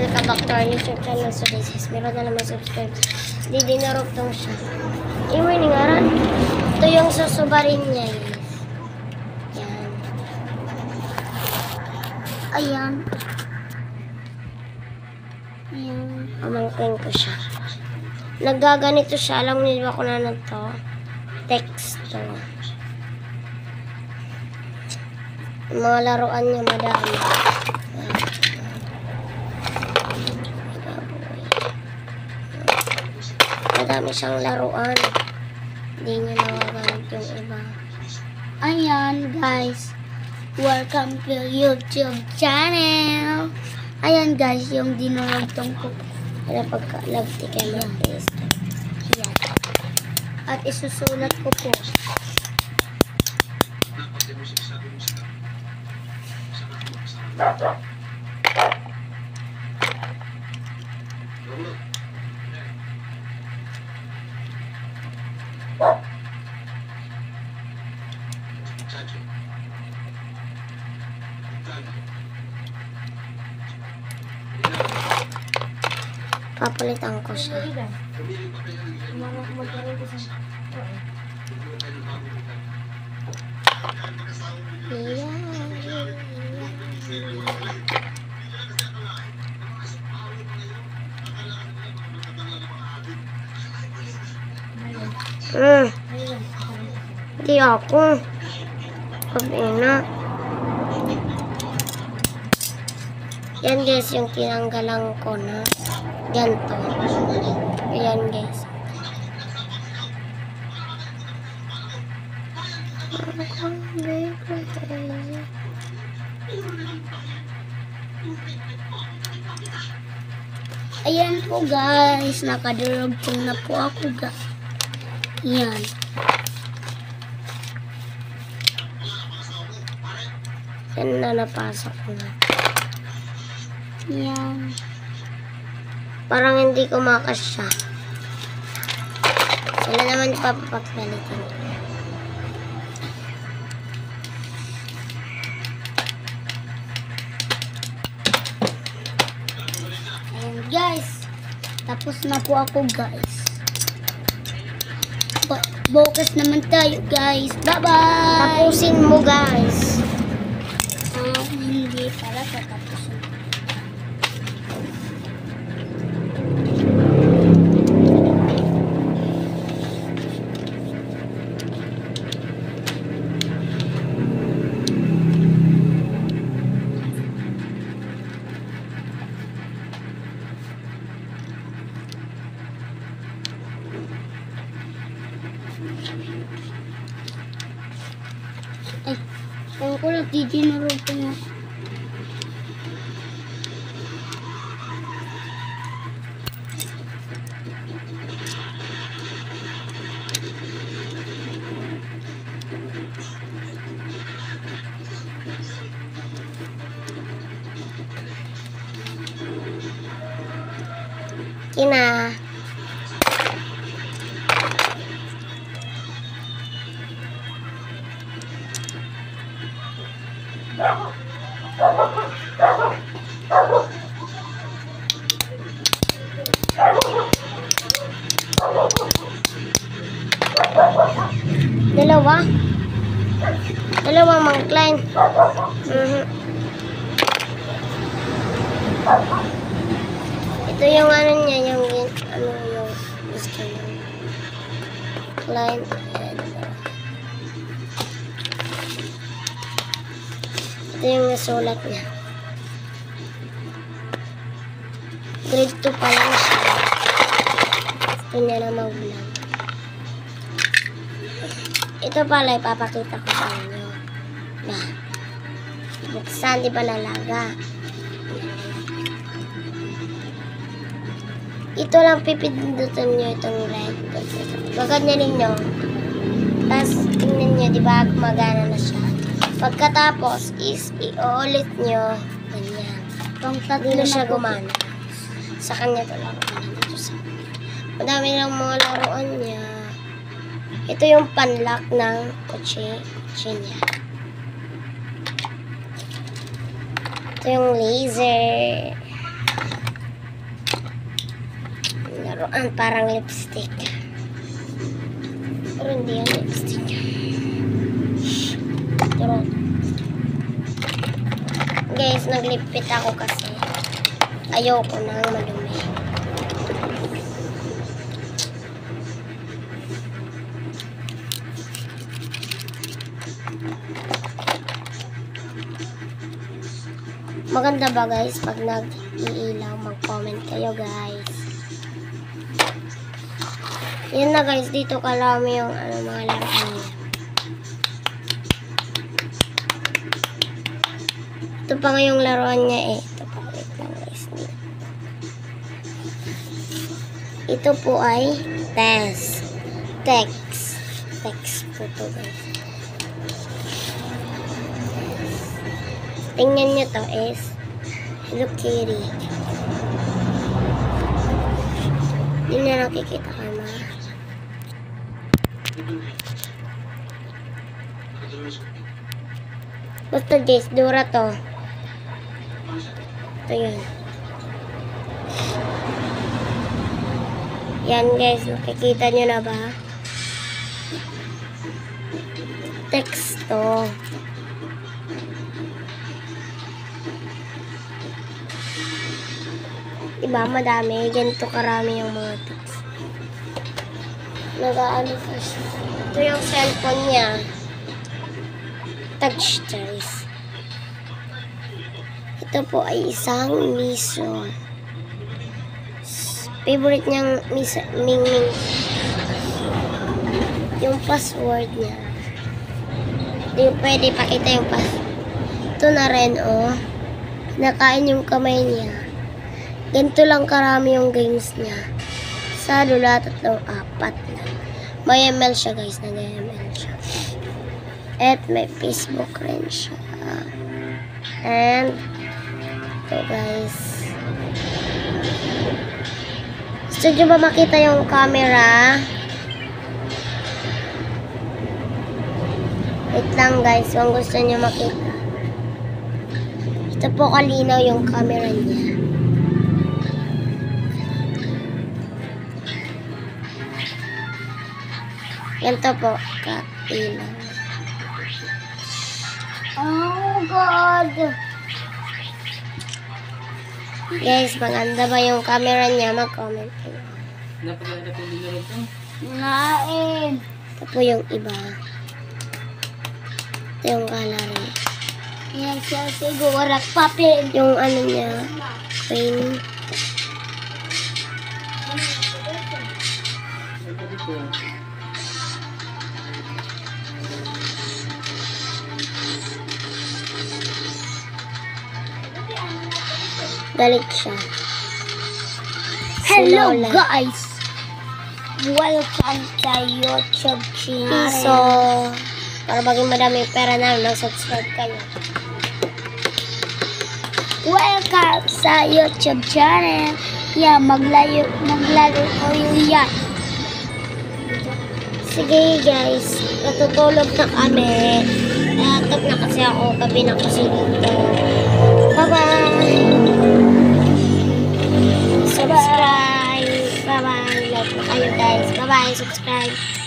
welcome back to our YouTube channel. So this is, meron na naman subscribe. Di dinarog tong siya. Iwan ni ngaran. Ito yung susubarin niya. Yan. Ayan. Ayan. Pamangkin ko siya. Naggaganito siya. Alam niyo ba kung ano to? Text to. Mga laruan niya madami. Madami siyang laruan. Hindi niya nawagamit yung iba. Ayan guys. Welcome to YouTube channel. Ayan guys, yung dinurugtong ko. Kaya pagka-lagti kayo mag-taste. Ayan. At isusulat ko po. Papalitan ko siya. Hindi ako. Kabina. Yan guys, yung tinanggalan ko na. Ganto. Ayan guys. Ayan po guys. Nakadurugtong na po ako guys. Ayan. Yan na napasok na. Ayan. Parang hindi ko makasya. Sila naman papapagpalitin. Ayan guys. Tapos na po ako guys. Bukas naman tayo guys. Bye bye. Tapusin mo guys. Hindi pala tatapusin. Ay, kung ko lang dinurog ko na. Kina. Dalawa mang client. Ito yung ano niya, yung gusto niya. Client. Ito yung nasulat niya. Grade 2 pa lang siya. Gusto niya na mag-vlog. Ito pala ipapakita ko sa inyo. Buksan, di ba lalaga? Ito lang pipindutan nyo itong red. Gaganyanin nyo. Tapos tingnan nyo, di ba gumagana na siya. Pagkatapos is iulit nyo. Ganyan. Itong tatlo na siya gumana. Sa kanya ito lang. Madami lang mga laruan niya. Ito yung panlock ng kotse niya. Ito yung laser. Laruan parang lipstick. Pero hindi yan lipstick. Pero, guys, naglipit ako kasi ayoko nang madumi. Maganda ba guys pag nag-iilaw? Mag-comment kayo guys. Yan na guys, dito kalami yung mga laruan niya. Ito pa nga yung laruan niya eh. Ito pa, wait lang guys. Ito po ay text po to guys. Tingnan nyo to is Hello Kitty. Hindi na nakikita ka na. Basta guys, Dora to. Ito yun. Yan guys, nakikita nyo na ba? Text to. Diba, madami. Ganito karami yung mga text. Nag-aano pa siya. Ito yung cellphone niya. Touch guys. Ito po ay isang miso. Favorite niyang Mingming. Yung password niya. Hindi pwede pakita yung password. Ito na rin, oh. Nakain yung kamay niya. Ganito lang karami yung games niya. Sa lula, 3, 4 lang. May ML siya guys. Nag-ML siya. At may Facebook rin siya. And ito guys. Gusto nyo ba makita yung camera? Wait lang guys. Kung gusto nyo makita. Ito po kalinaw yung camera niya. Ganito po, kailang. Oh God! Guys, maganda ba yung camera niya? Mag-comment kayo. Napaganda po din ito. Ngain! Ito po yung iba. Ito yung color niya. Yan siya siguro. Papel. Yung ano niya. Pain. Galit siya. Hello Si Lola. guys! Welcome to YouTube channel. So, para maging madami yung pera namin, mag-subscribe kayo. Welcome sa YouTube channel. Yeah, maglayo ko yung yan. Sige guys, natutulog na kami. Natutulog na kasi ako, gabi na kasi dito. Bye-bye! Subscribe! Bye-bye! Like na kayo guys. Bye-bye! Subscribe!